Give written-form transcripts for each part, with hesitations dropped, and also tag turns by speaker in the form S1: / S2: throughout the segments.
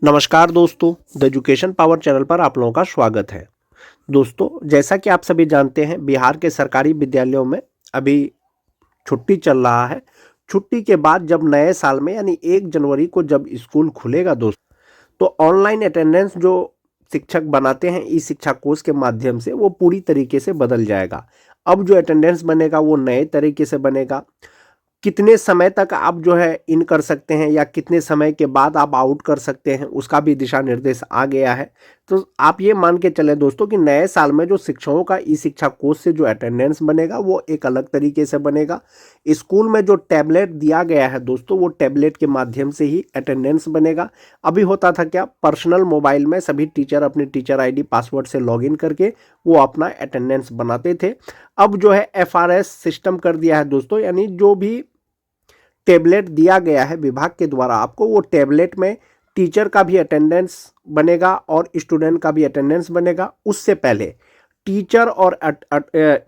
S1: नमस्कार दोस्तों, the education power channel पर आप लोगों का स्वागत है। दोस्तों, जैसा कि आप सभी जानते हैं, बिहार के सरकारी विद्यालयों में अभी छुट्टी चल रहा है। छुट्टी के बाद जब नए साल में यानी 1 जनवरी को जब स्कूल खुलेगा दोस्तों, तो ऑनलाइन अटेंडेंस जो शिक्षक बनाते हैं ई शिक्षा कोर्स के माध्यम से, वो पूरी तरीके से बदल जाएगा। अब जो अटेंडेंस बनेगा वो नए तरीके से बनेगा। कितने समय तक आप जो है इन कर सकते हैं या कितने समय के बाद आप आउट कर सकते हैं, उसका भी दिशा निर्देश आ गया है। तो आप ये मान के चलें दोस्तों कि नए साल में जो शिक्षकों का ई शिक्षा कोर्स से जो अटेंडेंस बनेगा वो एक अलग तरीके से बनेगा। स्कूल में जो टैबलेट दिया गया है दोस्तों, वो टैबलेट के माध्यम से ही अटेंडेंस बनेगा। अभी होता था क्या, पर्सनल मोबाइल में सभी टीचर अपने टीचर आईडी पासवर्ड से लॉगिन करके वो अपना अटेंडेंस बनाते थे। अब जो है FRS सिस्टम कर दिया है दोस्तों, यानी जो भी टैबलेट दिया गया है विभाग के द्वारा आपको, वो टैबलेट में टीचर का भी अटेंडेंस बनेगा और स्टूडेंट का भी अटेंडेंस बनेगा। उससे पहले टीचर और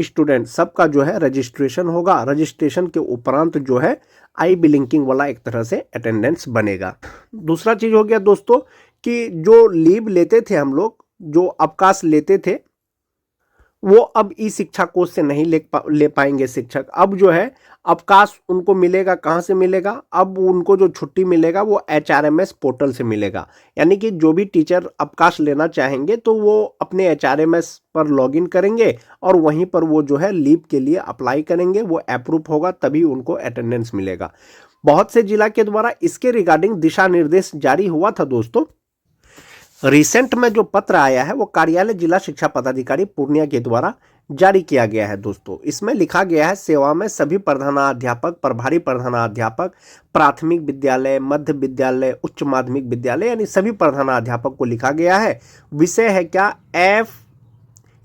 S1: स्टूडेंट सबका जो है रजिस्ट्रेशन होगा। रजिस्ट्रेशन के उपरांत जो है आई ब्लिंकिंग वाला एक तरह से अटेंडेंस बनेगा। दूसरा चीज हो गया दोस्तों कि जो लीव लेते थे हम लोग, जो अवकाश लेते थे, वो अब ई शिक्षा कोर्स से नहीं ले पाएंगे शिक्षक। अब जो है अवकाश उनको मिलेगा, कहाँ से मिलेगा? अब उनको जो छुट्टी मिलेगा वो HRMS पोर्टल से मिलेगा। यानी कि जो भी टीचर अवकाश लेना चाहेंगे तो वो अपने HRMS पर लॉगिन करेंगे और वहीं पर वो जो है लीव के लिए अप्लाई करेंगे। वो अप्रूव होगा तभी उनको अटेंडेंस मिलेगा। बहुत से जिला के द्वारा इसके रिगार्डिंग दिशा निर्देश जारी हुआ था दोस्तों। रिसेंट में जो पत्र आया है वो कार्यालय जिला शिक्षा पदाधिकारी पूर्णिया के द्वारा जारी किया गया है दोस्तों। इसमें लिखा गया है, सेवा में सभी प्रधानाध्यापक, प्रभारी प्रधानाध्यापक, प्राथमिक विद्यालय, मध्य विद्यालय, उच्च माध्यमिक विद्यालय, यानी सभी प्रधानाध्यापक को लिखा गया है। विषय है क्या?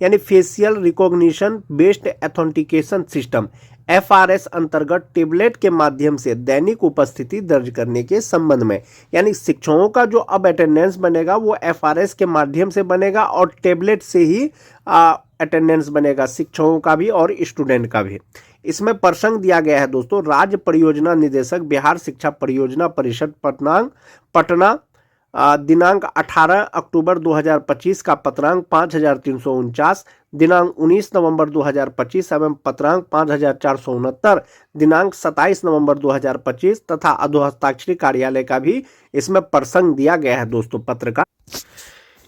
S1: यानी facial recognition based authentication system, FRS अंतर्गत टेबलेट के माध्यम से दैनिक उपस्थिति दर्ज करने के संबंध में। यानी शिक्षकों का जो अब अटेंडेंस बनेगा वो FRS के माध्यम से बनेगा और टेबलेट से ही अटेंडेंस बनेगा, शिक्षकों का भी और स्टूडेंट का भी। इसमें प्रसंग दिया गया है दोस्तों, राज्य परियोजना निदेशक, बिहार शिक्षा परियोजना परिषद पटना, दिनांक 18 अक्टूबर 2025 का पत्रांक 5349, दिनांक 19 नवंबर 2025 एवं पत्रांक 5469, दिनांक 27 नवंबर 2025 तथा अधोहस्ताक्षरी कार्यालय का भी इसमें प्रसंग दिया गया है दोस्तों पत्र का।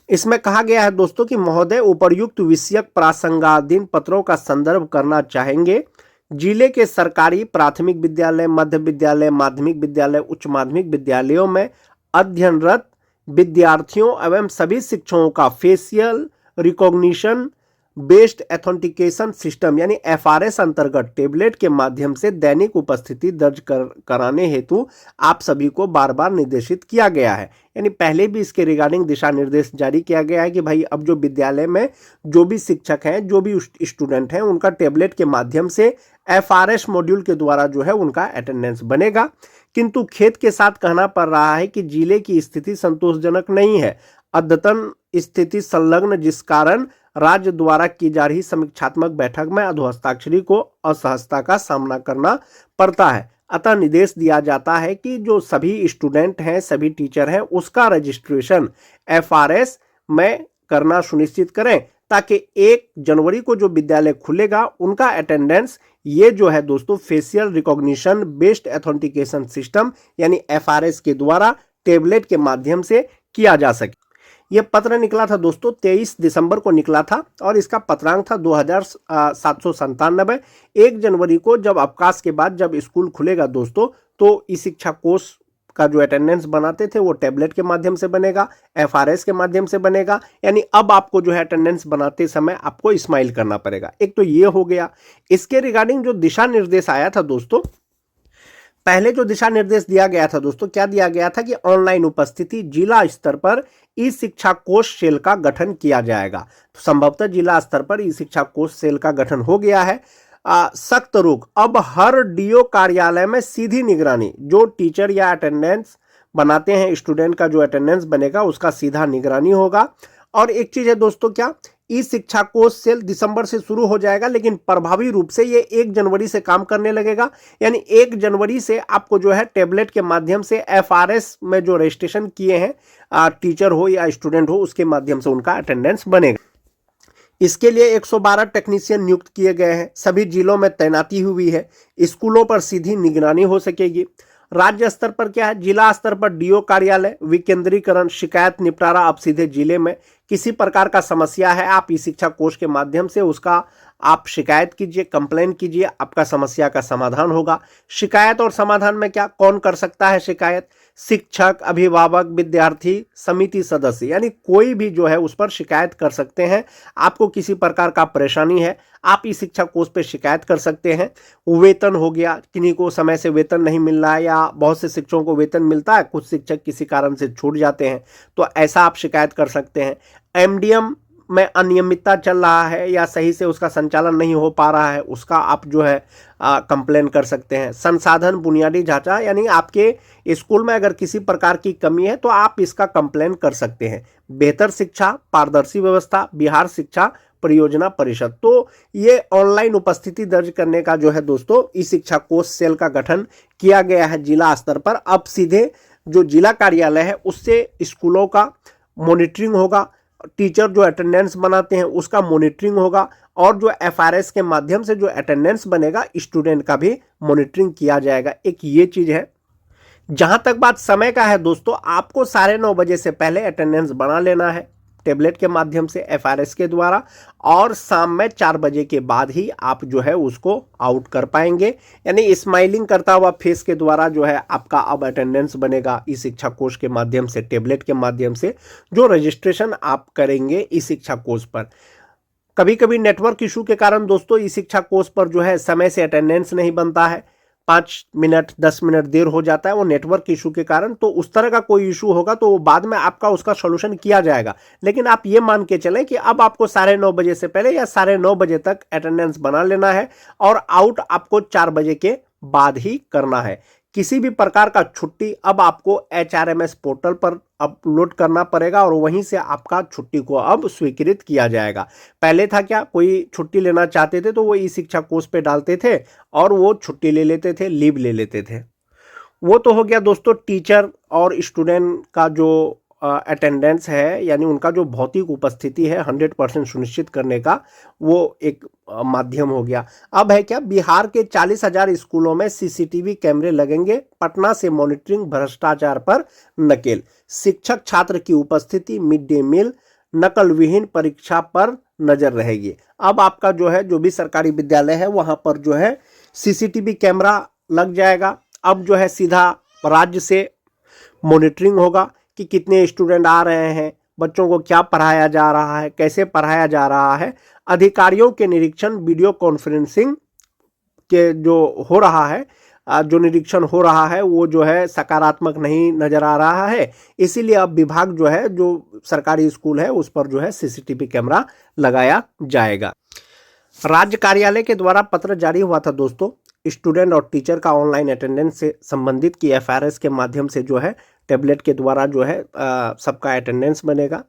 S1: इसमें कहा गया है दोस्तों कि महोदय, उपर्युक्त विषयक प्रासंगाधीन पत्रों का संदर्भ करना चाहेंगे। जिले के सरकारी प्राथमिक विद्यालय, मध्य विद्यालय, माध्यमिक विद्यालय, उच्च माध्यमिक विद्यालयों में अध्ययनरत विद्यार्थियों एवं सभी शिक्षकों का facial recognition based authentication system यानी FRS अंतर्गत टेबलेट के माध्यम से दैनिक उपस्थिति दर्ज कराने हेतु आप सभी को बार बार निर्देशित किया गया है। यानी पहले भी इसके रिगार्डिंग दिशा निर्देश जारी किया गया है कि भाई अब जो विद्यालय में जो भी शिक्षक हैं, जो भी स्टूडेंट हैं, उनका टेबलेट के माध्यम से FRS मॉड्यूल के द्वारा जो है उनका अटेंडेंस बनेगा। किंतु खेद के साथ कहना पड़ रहा है कि जिले की स्थिति संतोषजनक नहीं है। अद्यतन स्थिति संलग्न, जिस कारण राज्य द्वारा की जा रही समीक्षात्मक बैठक में अधोहस्ताक्षरी को असहजता का सामना करना पड़ता है। अतः निर्देश दिया जाता है कि जो सभी स्टूडेंट हैं, सभी टीचर हैं, उसका रजिस्ट्रेशन FRS में करना सुनिश्चित करें ताकि 1 जनवरी को जो विद्यालय खुलेगा उनका अटेंडेंस ये जो है दोस्तों facial recognition based authentication system यानी FRS के द्वारा टेबलेट के माध्यम से किया जा सके। यह पत्र निकला था दोस्तों 23 दिसंबर को निकला था और इसका पत्रांक था 2797। 1 जनवरी को जब अवकाश के बाद जब स्कूल खुलेगा दोस्तों, तो ई शिक्षा कोर्स का जो अटेंडेंस बनाते थे वो टैबलेट के माध्यम से बनेगा, FRS के माध्यम से बनेगा। यानी अब आपको जो है अटेंडेंस बनाते समय आपको स्माइल करना पड़ेगा। एक तो ये हो गया। इसके रिगार्डिंग जो दिशा निर्देश आया था दोस्तों, पहले जो दिशा निर्देश दिया गया था दोस्तों, क्या दिया गया था कि ऑनलाइन उपस्थिति जिला स्तर पर ई शिक्षा कोष सेल का गठन किया जाएगा। तो संभवतः जिला स्तर पर ई शिक्षा कोष सेल का गठन हो गया है। सख्त रुख, अब हर DO कार्यालय में सीधी निगरानी, जो टीचर या अटेंडेंस बनाते हैं, स्टूडेंट का जो अटेंडेंस बनेगा उसका सीधा निगरानी होगा। और एक चीज है दोस्तों, क्या ई शिक्षा कोष सेल दिसंबर से शुरू हो जाएगा, लेकिन प्रभावी रूप से ये 1 जनवरी से काम करने लगेगा। यानी 1 जनवरी से आपको जो है टेबलेट के माध्यम से एफआरएस में जो रजिस्ट्रेशन किए हैं टीचर हो या स्टूडेंट हो, उसके माध्यम से उनका अटेंडेंस बनेगा। इसके लिए 112 टेक्नीशियन नियुक्त किए गए हैं, सभी जिलों में तैनाती हुई है। स्कूलों पर सीधी निगरानी हो सकेगी। राज्य स्तर पर क्या है, जिला स्तर पर डीओ कार्यालय, विकेंद्रीकरण, शिकायत निपटारा अब सीधे जिले में। किसी प्रकार का समस्या है, आप ई शिक्षा कोष के माध्यम से उसका आप शिकायत कीजिए, कंप्लेन कीजिए, आपका समस्या का समाधान होगा। शिकायत और समाधान में क्या, कौन कर सकता है शिकायत? शिक्षक, अभिभावक, विद्यार्थी, समिति सदस्य, यानी कोई भी जो है उस पर शिकायत कर सकते हैं। आपको किसी प्रकार का परेशानी है, आप इस शिक्षा कोष पे शिकायत कर सकते हैं। वेतन हो गया, किन्हीं को समय से वेतन नहीं मिल रहा है या बहुत से शिक्षकों को वेतन मिलता है, कुछ शिक्षक किसी कारण से छूट जाते हैं, तो ऐसा आप शिकायत कर सकते हैं। एमडीएम में अनियमितता चल रहा है या सही से उसका संचालन नहीं हो पा रहा है, उसका आप जो है कंप्लेन कर सकते हैं। संसाधन बुनियादी ढांचा, यानी आपके स्कूल में अगर किसी प्रकार की कमी है तो आप इसका कंप्लेन कर सकते हैं। बेहतर शिक्षा, पारदर्शी व्यवस्था, बिहार शिक्षा परियोजना परिषद, तो ये ऑनलाइन उपस्थिति दर्ज करने का जो है दोस्तों ई शिक्षा कोष सेल का गठन किया गया है जिला स्तर पर। अब सीधे जो जिला कार्यालय है उससे स्कूलों का मॉनिटरिंग होगा, टीचर जो अटेंडेंस बनाते हैं उसका मॉनिटरिंग होगा, और जो एफआरएस के माध्यम से जो अटेंडेंस बनेगा स्टूडेंट का भी मॉनिटरिंग किया जाएगा। एक ये चीज है। जहां तक बात समय का है दोस्तों, आपको 9:30 बजे से पहले अटेंडेंस बना लेना है टेबलेट के माध्यम से एफआरएस के द्वारा, और शाम में 4 बजे के बाद ही आप जो है उसको आउट कर पाएंगे। यानी स्माइलिंग करता हुआ फेस के द्वारा जो है आपका अब अटेंडेंस बनेगा ई शिक्षा कोष के माध्यम से, टेबलेट के माध्यम से जो रजिस्ट्रेशन आप करेंगे ई शिक्षा कोष पर। कभी कभी नेटवर्क इशू के कारण दोस्तों ई शिक्षा कोष पर जो है समय से अटेंडेंस नहीं बनता है, 5 मिनट 10 मिनट देर हो जाता है वो नेटवर्क इशू के कारण। तो उस तरह का कोई इशू होगा तो वो बाद में आपका उसका सॉल्यूशन किया जाएगा। लेकिन आप ये मान के चलें कि अब आपको 9:30 बजे से पहले या 9:30 बजे तक अटेंडेंस बना लेना है, और आउट आपको 4 बजे के बाद ही करना है। किसी भी प्रकार का छुट्टी अब आपको HRMS पोर्टल पर अपलोड करना पड़ेगा, और वहीं से आपका छुट्टी को अब स्वीकृत किया जाएगा। पहले था क्या, कोई छुट्टी लेना चाहते थे तो वो ई शिक्षा कोष पे डालते थे और वो छुट्टी ले लेते थे, लीव ले लेते थे। वो तो हो गया दोस्तों टीचर और स्टूडेंट का जो अटेंडेंस है, यानी उनका जो भौतिक उपस्थिति है 100% सुनिश्चित करने का, वो एक माध्यम हो गया। अब है क्या, बिहार के 40,000 स्कूलों में सीसीटीवी कैमरे लगेंगे, पटना से मॉनिटरिंग, भ्रष्टाचार पर नकेल, शिक्षक छात्र की उपस्थिति, मिड डे मील, नकल विहीन परीक्षा पर नजर रहेगी। अब आपका जो है जो भी सरकारी विद्यालय है वहां पर जो है सीसीटीवी कैमरा लग जाएगा। अब जो है सीधा राज्य से मॉनिटरिंग होगा कि कितने स्टूडेंट आ रहे हैं, बच्चों को क्या पढ़ाया जा रहा है, कैसे पढ़ाया जा रहा है। अधिकारियों के निरीक्षण, वीडियो कॉन्फ्रेंसिंग के जो हो रहा है, जो निरीक्षण हो रहा है वो जो है सकारात्मक नहीं नजर आ रहा है। इसीलिए अब विभाग जो है, जो सरकारी स्कूल है उस पर जो है सीसीटीवी कैमरा लगाया जाएगा। राज्य कार्यालय के द्वारा पत्र जारी हुआ था दोस्तों, स्टूडेंट और टीचर का ऑनलाइन अटेंडेंस से संबंधित की एफआरएस के माध्यम से जो है टेबलेट के द्वारा जो है सबका अटेंडेंस बनेगा।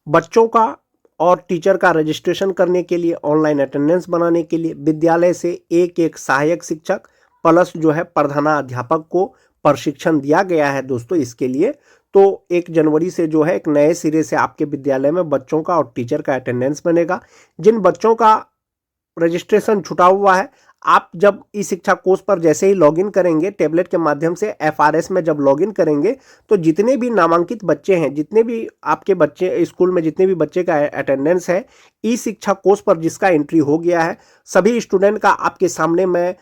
S1: बच्चों का और टीचर का रजिस्ट्रेशन करने के लिए, ऑनलाइन अटेंडेंस बनाने के लिए विद्यालय से एक सहायक शिक्षक प्लस जो है प्रधानाध्यापक को प्रशिक्षण दिया गया है दोस्तों इसके लिए। तो 1 जनवरी से जो है एक नए सिरे से आपके विद्यालय में बच्चों का और टीचर का अटेंडेंस बनेगा। जिन बच्चों का रजिस्ट्रेशन छुटा हुआ है, आप जब ई शिक्षा कोष पर जैसे ही लॉगिन करेंगे टेबलेट के माध्यम से, एफआरएस में जब लॉगिन करेंगे तो जितने भी नामांकित बच्चे हैं, जितने भी आपके बच्चे स्कूल में जितने भी बच्चे का अटेंडेंस है, ई शिक्षा कोष पर जिसका एंट्री हो गया है, सभी स्टूडेंट का आपके सामने में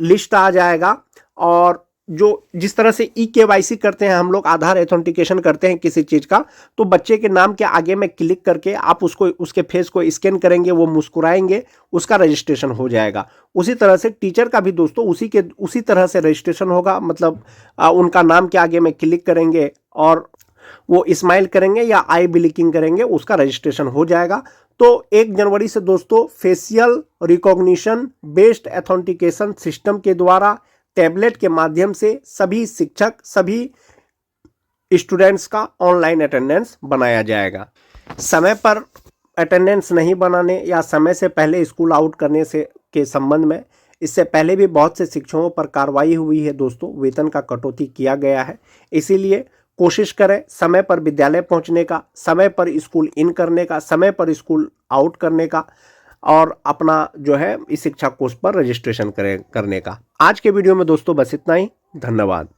S1: लिस्ट आ जाएगा। और जो जिस तरह से EKYC करते हैं हम लोग, आधार एथेंटिकेशन करते हैं किसी चीज़ का, तो बच्चे के नाम के आगे में क्लिक करके आप उसको, उसके फेस को स्कैन करेंगे, वो मुस्कुराएंगे, उसका रजिस्ट्रेशन हो जाएगा। उसी तरह से टीचर का भी दोस्तों उसी तरह से रजिस्ट्रेशन होगा। मतलब उनका नाम के आगे में क्लिक करेंगे और वो स्माइल करेंगे या आई ब्लिंकिंग करेंगे, उसका रजिस्ट्रेशन हो जाएगा। तो 1 जनवरी से दोस्तों facial recognition based authentication system के द्वारा टैबलेट के माध्यम से सभी शिक्षक, सभी स्टूडेंट्स का ऑनलाइन अटेंडेंस बनाया जाएगा। समय पर अटेंडेंस नहीं बनाने या समय से पहले स्कूल आउट करने से के संबंध में इससे पहले भी बहुत से शिक्षकों पर कार्रवाई हुई है दोस्तों, वेतन का कटौती किया गया है। इसीलिए कोशिश करें समय पर विद्यालय पहुंचने का, समय पर स्कूल इन करने का, समय पर स्कूल आउट करने का और अपना जो है इस शिक्षा कोर्स पर रजिस्ट्रेशन करने का। आज के वीडियो में दोस्तों बस इतना ही। धन्यवाद।